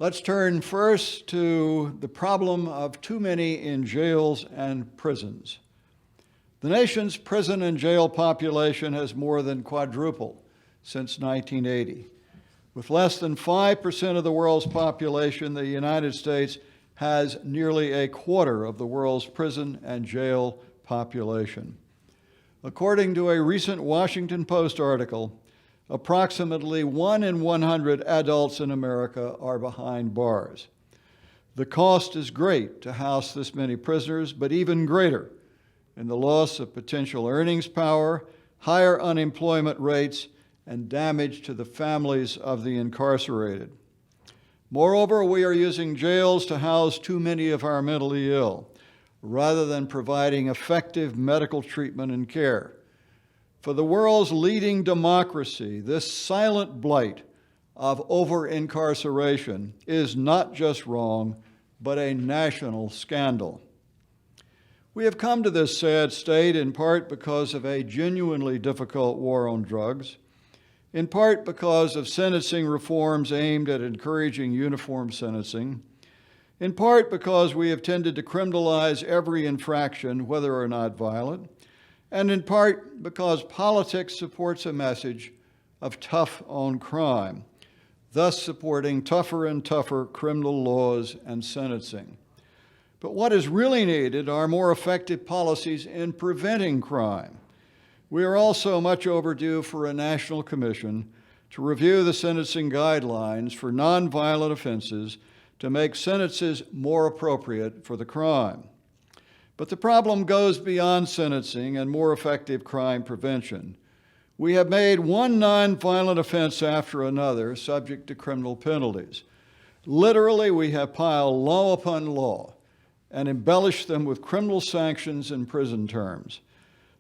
Let's turn first to the problem of too many in jails and prisons. The nation's prison and jail population has more than quadrupled since 1980. With less than 5% of the world's population, the United States has nearly a quarter of the world's prison and jail population. According to a recent Washington Post article, approximately 1 in 100 adults in America are behind bars. The cost is great to house this many prisoners, but even greater in the loss of potential earnings power, higher unemployment rates, and damage to the families of the incarcerated. Moreover, we are using jails to house too many of our mentally ill, rather than providing effective medical treatment and care. For the world's leading democracy, this silent blight of over-incarceration is not just wrong, but a national scandal. We have come to this sad state in part because of a genuinely difficult war on drugs, in part because of sentencing reforms aimed at encouraging uniform sentencing, in part because we have tended to criminalize every infraction, whether or not violent, and in part because politics supports a message of tough on crime, thus supporting tougher and tougher criminal laws and sentencing. But what is really needed are more effective policies in preventing crime. We are also much overdue for a national commission to review the sentencing guidelines for nonviolent offenses to make sentences more appropriate for the crime. But the problem goes beyond sentencing and more effective crime prevention. We have made one nonviolent offense after another subject to criminal penalties. Literally, we have piled law upon law and embellished them with criminal sanctions and prison terms.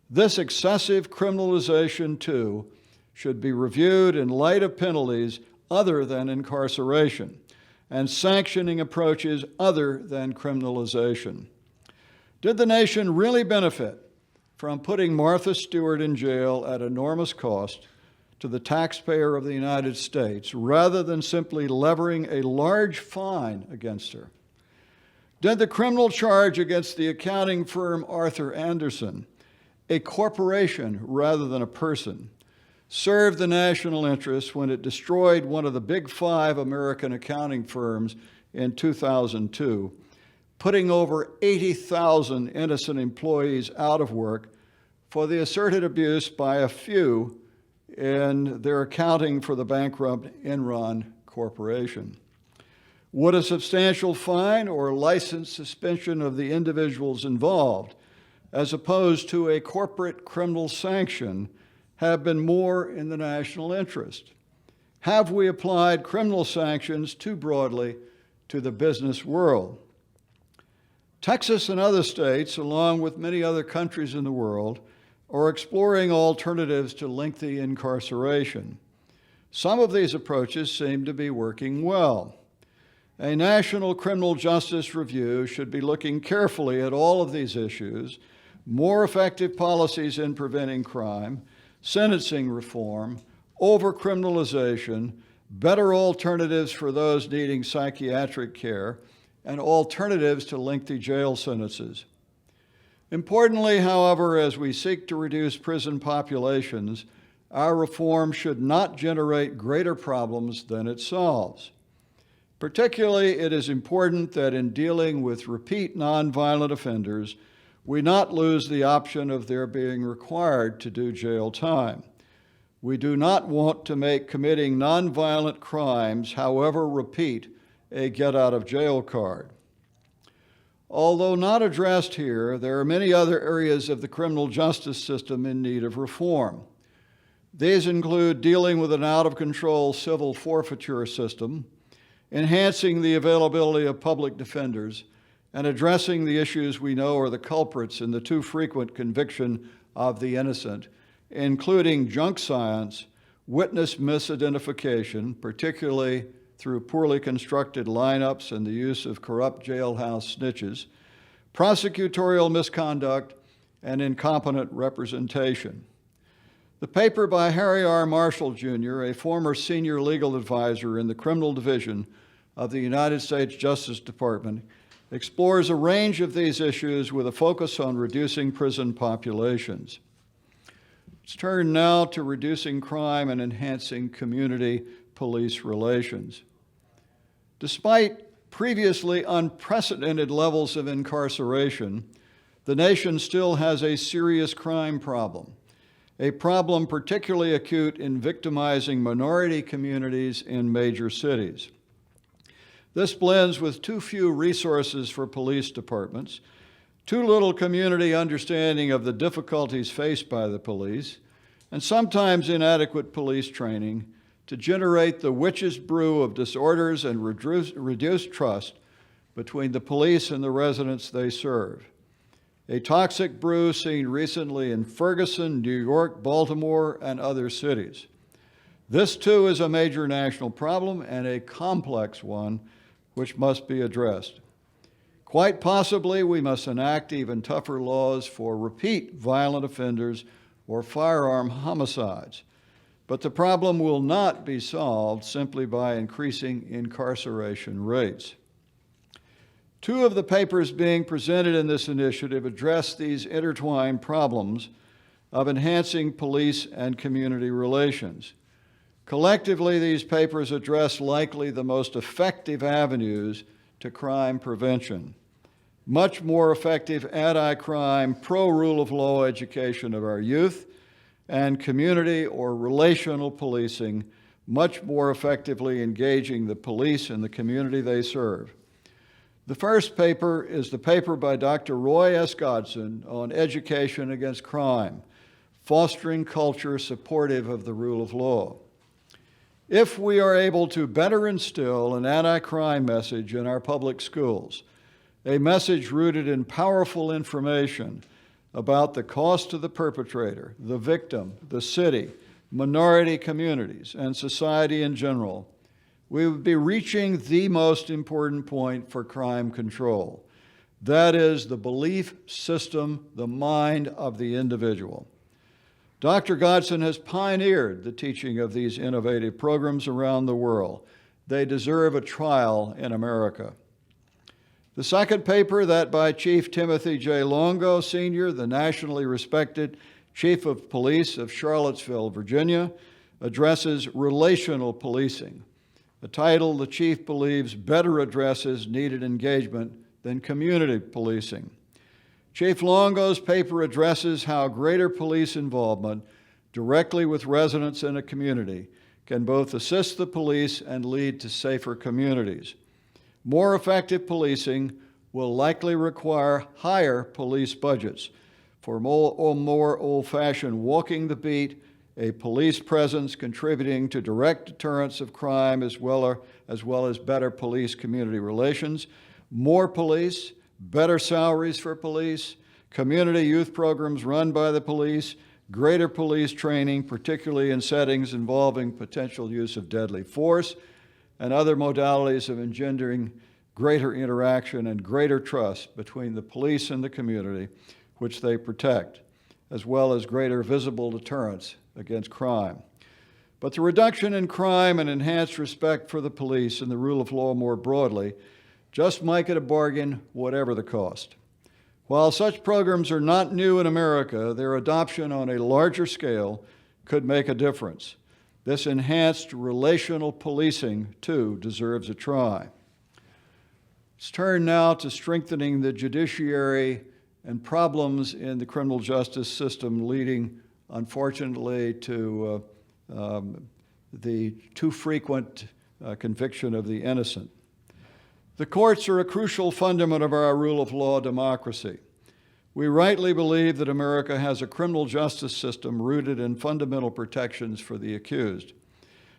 This excessive criminalization, too, should be reviewed in light of penalties other than incarceration and sanctioning approaches other than criminalization. Did the nation really benefit from putting Martha Stewart in jail at enormous cost to the taxpayer of the United States rather than simply levering a large fine against her? Did the criminal charge against the accounting firm Arthur Andersen, a corporation rather than a person, serve the national interest when it destroyed one of the big 5 American accounting firms in 2002, putting over 80,000 innocent employees out of work for the asserted abuse by a few in their accounting for the bankrupt Enron Corporation? Would a substantial fine or license suspension of the individuals involved, as opposed to a corporate criminal sanction, have been more in the national interest? Have we applied criminal sanctions too broadly to the business world? Texas and other states, along with many other countries in the world, are exploring alternatives to lengthy incarceration. Some of these approaches seem to be working well. A national criminal justice review should be looking carefully at all of these issues: more effective policies in preventing crime, sentencing reform, overcriminalization, better alternatives for those needing psychiatric care, and alternatives to lengthy jail sentences. Importantly, however, as we seek to reduce prison populations, our reform should not generate greater problems than it solves. Particularly, it is important that in dealing with repeat nonviolent offenders, we not lose the option of their being required to do jail time. We do not want to make committing nonviolent crimes, however repeat, a get-out-of-jail card. Although not addressed here, there are many other areas of the criminal justice system in need of reform. These include dealing with an out-of-control civil forfeiture system, enhancing the availability of public defenders, and addressing the issues we know are the culprits in the too frequent conviction of the innocent, including junk science, witness misidentification, particularly through poorly constructed lineups and the use of corrupt jailhouse snitches, prosecutorial misconduct, and incompetent representation. The paper by Harry R. Marshall, Jr., a former senior legal advisor in the criminal division of the United States Justice Department explores a range of these issues with a focus on reducing prison populations. Let's turn now to reducing crime and enhancing community-police relations. Despite previously unprecedented levels of incarceration, the nation still has a serious crime problem, a problem particularly acute in victimizing minority communities in major cities. This blends with too few resources for police departments, too little community understanding of the difficulties faced by the police, and sometimes inadequate police training to generate the witch's brew of disorders and reduced trust between the police and the residents they serve. A toxic brew seen recently in Ferguson, New York, Baltimore, and other cities. This too is a major national problem and a complex one which must be addressed. Quite possibly, we must enact even tougher laws for repeat violent offenders or firearm homicides. But the problem will not be solved simply by increasing incarceration rates. Two of the papers being presented in this initiative address these intertwined problems of enhancing police and community relations. Collectively, these papers address likely the most effective avenues to crime prevention. Much more effective anti-crime, pro-rule of law education of our youth, and community or relational policing, much more effectively engaging the police and the community they serve. The first paper is the paper by Dr. Roy S. Godson on education against crime, fostering culture supportive of the rule of law. If we are able to better instill an anti-crime message in our public schools, a message rooted in powerful information about the cost to the perpetrator, the victim, the city, minority communities, and society in general, we would be reaching the most important point for crime control. That is the belief system, the mind of the individual. Dr. Godson has pioneered the teaching of these innovative programs around the world. They deserve a trial in America. The second paper, that by Chief Timothy J. Longo, Sr., the nationally respected Chief of Police of Charlottesville, Virginia, addresses relational policing, a title the Chief believes better addresses needed engagement than community policing. Chief Longo's paper addresses how greater police involvement directly with residents in a community can both assist the police and lead to safer communities. More effective policing will likely require higher police budgets for more old-fashioned walking the beat, a police presence contributing to direct deterrence of crime as well as better police-community relations, more police, better salaries for police, community youth programs run by the police, greater police training, particularly in settings involving potential use of deadly force, and other modalities of engendering greater interaction and greater trust between the police and the community which they protect, as well as greater visible deterrence against crime. But the reduction in crime and enhanced respect for the police and the rule of law more broadly just make it a bargain, whatever the cost. While such programs are not new in America, their adoption on a larger scale could make a difference. This enhanced relational policing, too, deserves a try. Let's turn now to strengthening the judiciary and problems in the criminal justice system leading, unfortunately, to the too frequent conviction of the innocent. The courts are a crucial fundament of our rule of law democracy. We rightly believe that America has a criminal justice system rooted in fundamental protections for the accused.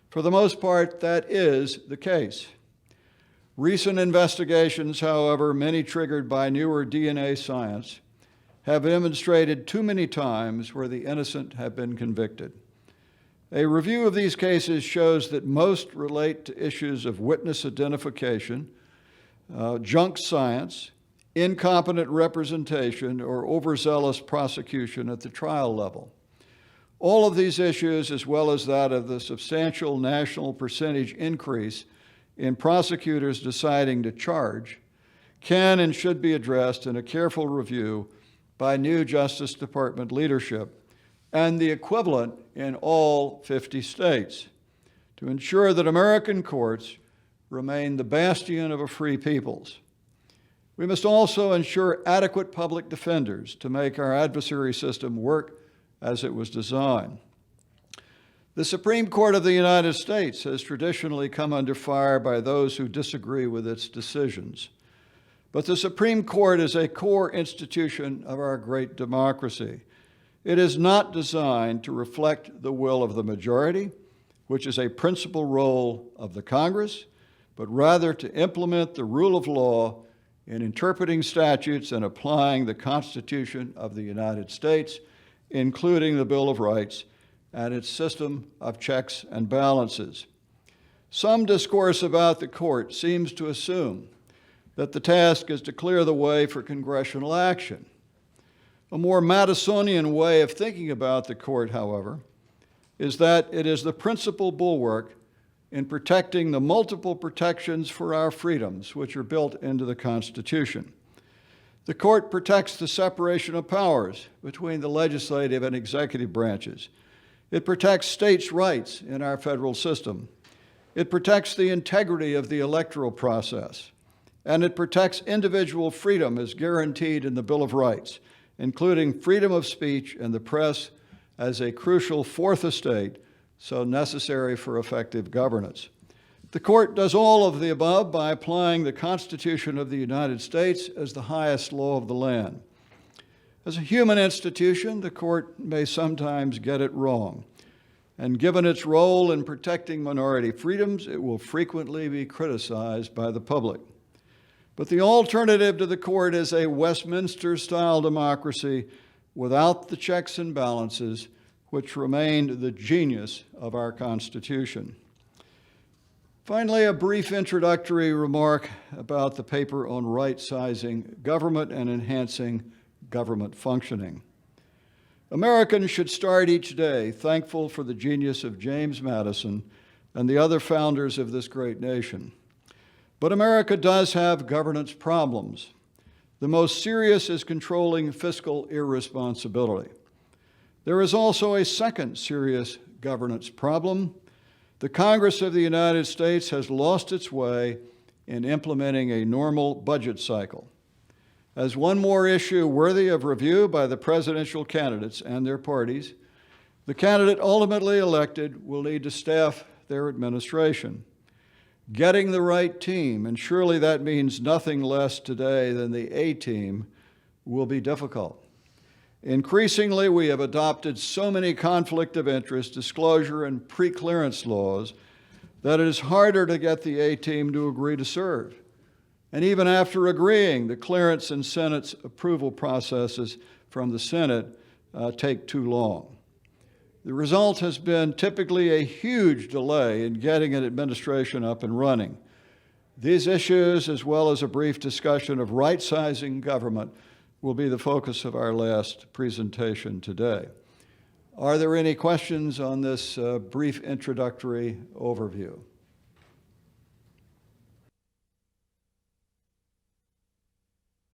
For the most part, that is the case. Recent investigations, however, many triggered by newer DNA science, have demonstrated too many times where the innocent have been convicted. A review of these cases shows that most relate to issues of witness identification, junk science, incompetent representation, or overzealous prosecution at the trial level. All of these issues, as well as that of the substantial national percentage increase in prosecutors deciding to charge can and should be addressed in a careful review by new Justice Department leadership and the equivalent in all 50 states to ensure that American courts remain the bastion of a free peoples. We must also ensure adequate public defenders to make our adversary system work as it was designed. The Supreme Court of the United States has traditionally come under fire by those who disagree with its decisions. But the Supreme Court is a core institution of our great democracy. It is not designed to reflect the will of the majority, which is a principal role of the Congress, but rather to implement the rule of law in interpreting statutes and applying the Constitution of the United States, including the Bill of Rights and its system of checks and balances. Some discourse about the court seems to assume that the task is to clear the way for congressional action. A more Madisonian way of thinking about the court, however, is that it is the principal bulwark in protecting the multiple protections for our freedoms, which are built into the Constitution. The court protects the separation of powers between the legislative and executive branches. It protects states' rights in our federal system. It protects the integrity of the electoral process. And it protects individual freedom as guaranteed in the Bill of Rights, including freedom of speech and the press as a crucial fourth estate, so necessary for effective governance. The court does all of the above by applying the Constitution of the United States as the highest law of the land. As a human institution, the court may sometimes get it wrong, and given its role in protecting minority freedoms, it will frequently be criticized by the public. But the alternative to the court is a Westminster-style democracy without the checks and balances which remained the genius of our Constitution. Finally, a brief introductory remark about the paper on right-sizing government and enhancing government functioning. Americans should start each day thankful for the genius of James Madison and the other founders of this great nation. But America does have governance problems. The most serious is controlling fiscal irresponsibility. There is also a second serious governance problem. The Congress of the United States has lost its way in implementing a normal budget cycle. As one more issue worthy of review by the presidential candidates and their parties, the candidate ultimately elected will need to staff their administration. Getting the right team, and surely that means nothing less today than the A-team, will be difficult. Increasingly, we have adopted so many conflict of interest, disclosure, and pre-clearance laws that it is harder to get the A-team to agree to serve. And even after agreeing, the clearance and Senate's approval processes from the Senate take too long. The result has been typically a huge delay in getting an administration up and running. These issues, as well as a brief discussion of right-sizing government, will be the focus of our last presentation today. Are there any questions on this brief introductory overview?